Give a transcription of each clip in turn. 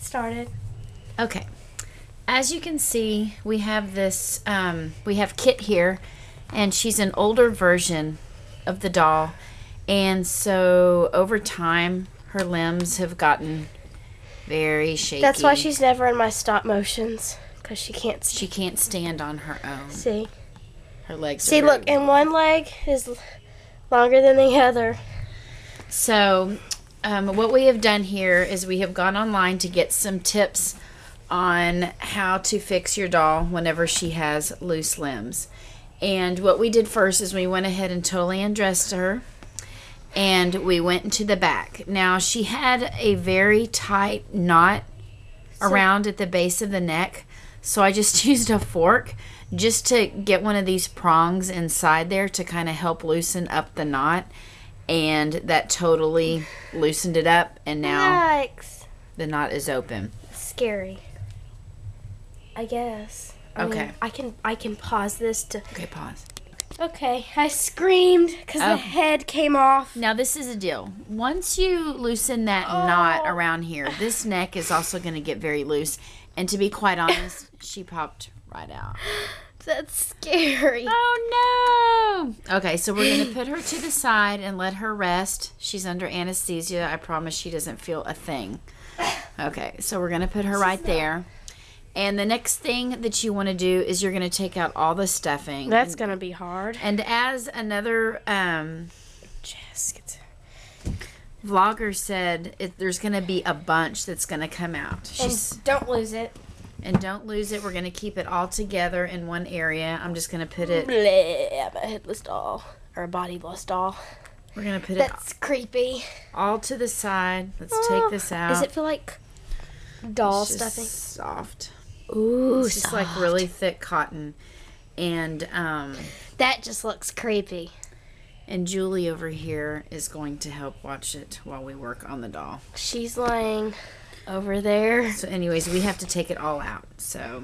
started. Okay. As you can see, we have this, we have Kit here, and she's an older version of the doll. And so over time, her limbs have gotten very shaky. That's why she's never in my stop motions, because she can't stand. She can't stand on her own. See? Her legs See, are look, and one leg is longer than the other. So what we have done here is we have gone online to get some tips on how to fix your doll whenever she has loose limbs. And what we did first is we went ahead and totally undressed her, and we went into the back. Now, she had a very tight knot around at the base of the neck, so I just used a fork just to get one of these prongs inside there to kind of help loosen up the knot, and that totally loosened it up, and now Yikes. the knot is open. Scary. I guess. Okay. I can pause this to. Okay, pause. Okay, I screamed because the head came off. Now, this is a deal. Once you loosen that knot around here, this neck is also going to get very loose. And to be quite honest, she popped right out. That's scary. Oh, no. Okay, so we're going to put her to the side and let her rest. She's under anesthesia. I promise she doesn't feel a thing. Okay, so we're going to put her right there. And the next thing that you want to do is you're going to take out all the stuffing. That's going to be hard. And as another vlogger said, there's going to be a bunch that's going to come out. And don't lose it. And don't lose it. We're going to keep it all together in one area. I'm just going to put it... Bleh, I'm a headless doll. Or a bodyless doll. We're going to put That's creepy. all to the side. Let's take this out. Does it feel like doll It's just stuffing? soft. Ooh, It's just like really thick cotton. And that just looks creepy. and Julie over here is going to help watch it while we work on the doll. She's lying over there. So anyways, we have to take it all out. So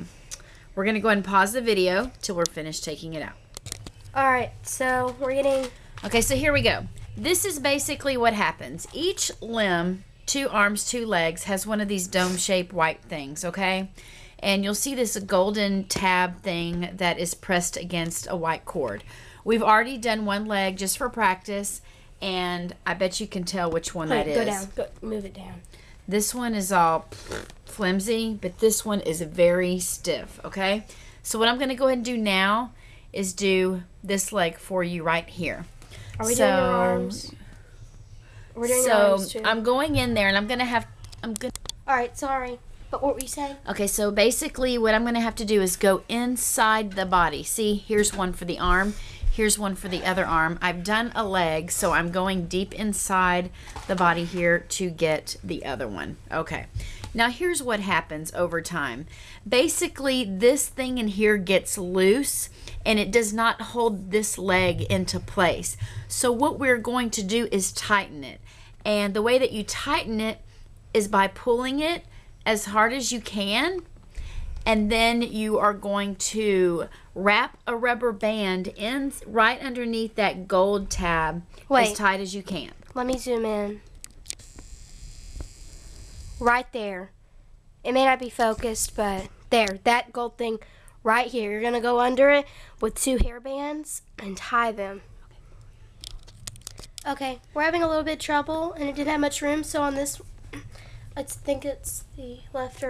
we're going to go ahead and pause the video till we're finished taking it out. Alright, so we're getting... Okay, so here we go. This is basically what happens. Each limb, 2 arms, 2 legs, has one of these dome-shaped white things, okay? And you'll see this golden tab thing that is pressed against a white cord. We've already done one leg just for practice, and I bet you can tell which one that is. Go down. Move it down. This one is all flimsy, but this one is very stiff, okay? So what I'm going to go ahead and do now is do this leg for you right here. Are we doing your arms? We're doing your arms too. I'm going in there, and I'm going to Alright, sorry. But what were you saying? Okay, so basically what I'm going to have to do is go inside the body. See, here's one for the arm. Here's one for the other arm. I've done a leg, so I'm going deep inside the body here to get the other one. Okay. Now here's what happens over time. Basically, this thing in here gets loose, and it does not hold this leg into place. So what we're going to do is tighten it. And the way that you tighten it is by pulling it as hard as you can, and then you are going to wrap a rubber band in right underneath that gold tab as tight as you can. Let me zoom in. Right there. It may not be focused, but there, that gold thing right here. You're gonna go under it with 2 hair bands and tie them. Okay, we're having a little bit of trouble, and it didn't have much room, so on this, I think it's the left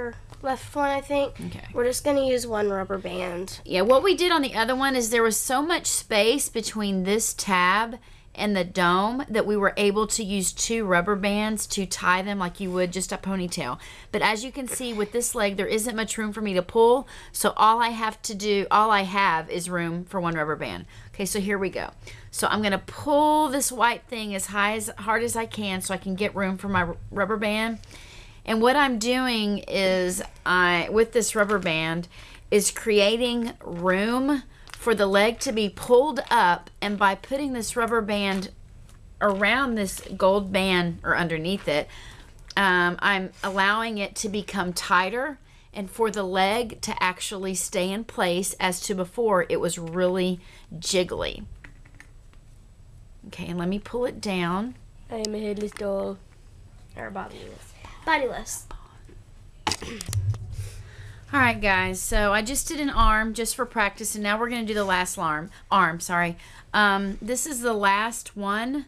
one, I think. Okay. We're just going to use 1 rubber band. Yeah, what we did on the other one is there was so much space between this tab and the dome that we were able to use 2 rubber bands to tie them like you would just a ponytail. But as you can see with this leg, there isn't much room for me to pull, so all I have is room for 1 rubber band. Okay, so here we go. So I'm going to pull this white thing as hard as I can so I can get room for my rubber band. And what I'm doing is, with this rubber band, is creating room for the leg to be pulled up, and by putting this rubber band around this gold band or underneath it, I'm allowing it to become tighter and for the leg to actually stay in place, as to before it was really jiggly. Okay, and let me pull it down. I am a headless doll. Or bodyless. Bodyless. All right, guys. So I just did an arm just for practice, and now we're going to do the last arm. Sorry. This is the last one,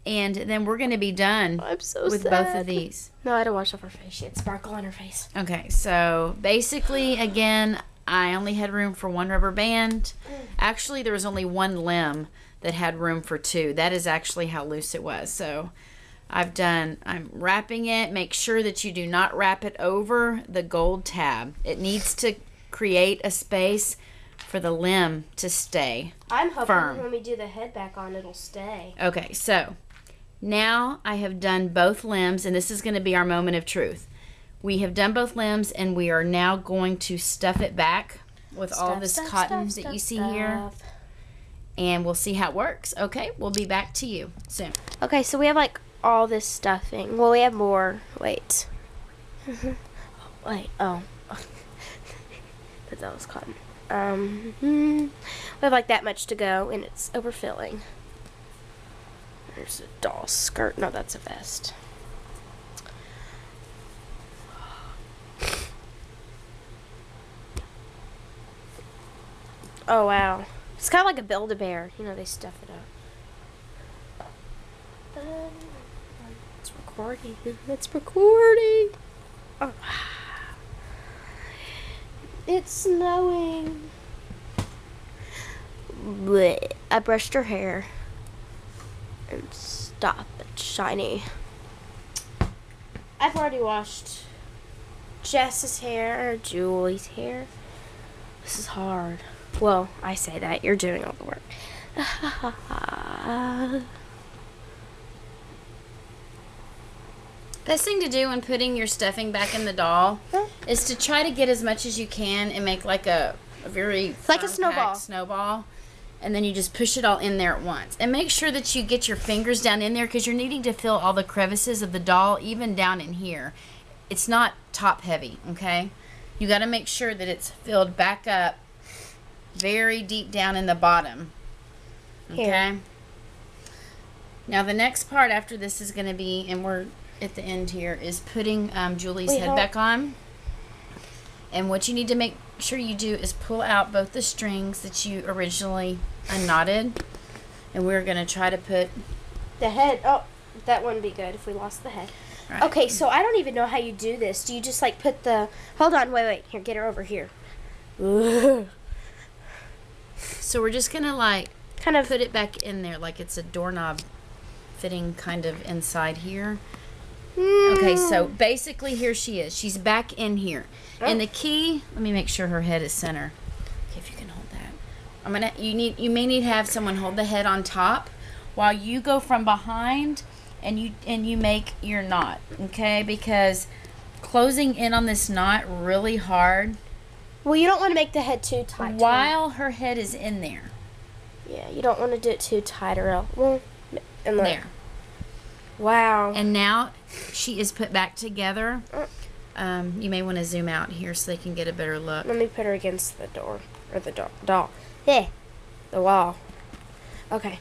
and then we're going to be done I'm so with sad. both of these. No, I don't wash off her face. She had sparkle on her face. Okay, so basically, again, I only had room for one rubber band. Actually, there was only one limb that had room for two. That is actually how loose it was. So I'm wrapping it. Make sure that you do not wrap it over the gold tab. It needs to create a space for the limb to stay I'm hoping firm. when we do the head back on, it'll stay. Okay, so now I have done both limbs, and this is going to be our moment of truth. We have done both limbs, and we are now going to stuff it back with all this cotton that you see here, and we'll see how it works. Okay, we'll be back to you soon. Okay, so we have like all this stuffing. Well, we have more. Wait. Wait. Oh. But that was cotton. We have like that much to go, and it's overfilling. There's a doll skirt. No, that's a vest. Oh, wow. It's kind of like a Build-A-Bear. You know, they stuff it up. It's recording. It's recording. Oh. It's snowing. Blech. I brushed her hair. And stop. It's shiny. I've already washed Jess's hair, Julie's hair. This is hard. Well, I say that. You're doing all the work. Best thing to do when putting your stuffing back in the doll is to try to get as much as you can and make like a very Like a firm-packed snowball. And then you just push it all in there at once. And make sure that you get your fingers down in there because you're needing to fill all the crevices of the doll, even down in here. It's not top heavy, okay? You got to make sure that it's filled back up very deep down in the bottom. Okay? Here. Now the next part after this is going to be, and we're at the end here, is putting Julie's head back on. And what you need to make sure you do is pull out both the strings that you originally unknotted. And we're going to try to put the head. Oh, that wouldn't be good if we lost the head. Right. Okay, so I don't even know how you do this. Do you just like put the... Hold on, wait. Here, get her over here. So we're just going to like Kind of... put it back in there like it's a doorknob fitting kind of inside here. Okay, so basically here she is. She's back in here. And the key, let me make sure her head is center. Okay, if you can hold that. You may need to have someone hold the head on top while you go from behind and you make your knot, okay? Because closing in on this knot really hard. Well, you don't want to make the head too tight. While her head is in there. Yeah, you don't want to do it too tight or else. Well, and look. There. Wow. And now she is put back together. You may want to zoom out here so they can get a better look. Let me put her against the door. Or the doll. Yeah. The wall. Okay.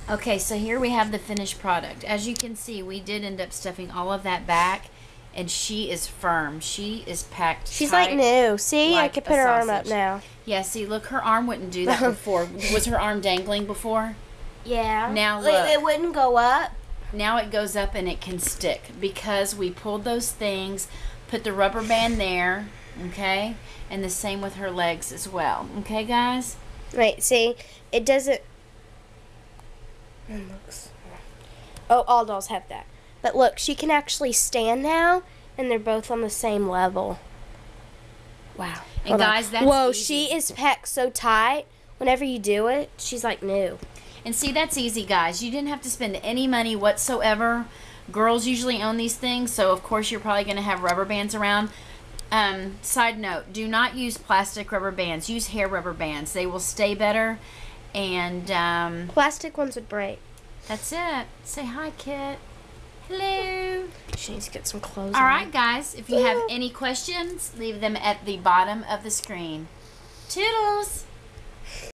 Okay, so here we have the finished product. As you can see, we did end up stuffing all of that back, and she is firm. She is packed She's tight like new. See, I like could a put her arm up sausage. now. Yeah, see, look, her arm wouldn't do that before. Was her arm dangling before? Yeah. Now Wait, look. it wouldn't go up. Now it goes up and it can stick because we pulled those things, put the rubber band there, okay? And the same with her legs as well. Okay, guys? Wait, see, it doesn't. It looks. Oh, all dolls have that. But look, she can actually stand now, and they're both on the same level. Wow. And Hold on. guys, that's Whoa, easy. she is packed so tight. Whenever you do it, she's like new. And see, that's easy, guys. You didn't have to spend any money whatsoever. Girls usually own these things, so of course you're probably going to have rubber bands around. Side note, do not use plastic rubber bands. Use hair rubber bands. They will stay better. And Plastic ones would break. that's it. Say hi, Kit. Hello. She needs to get some clothes All on. right, guys. If you have any questions, leave them at the bottom of the screen. Toodles.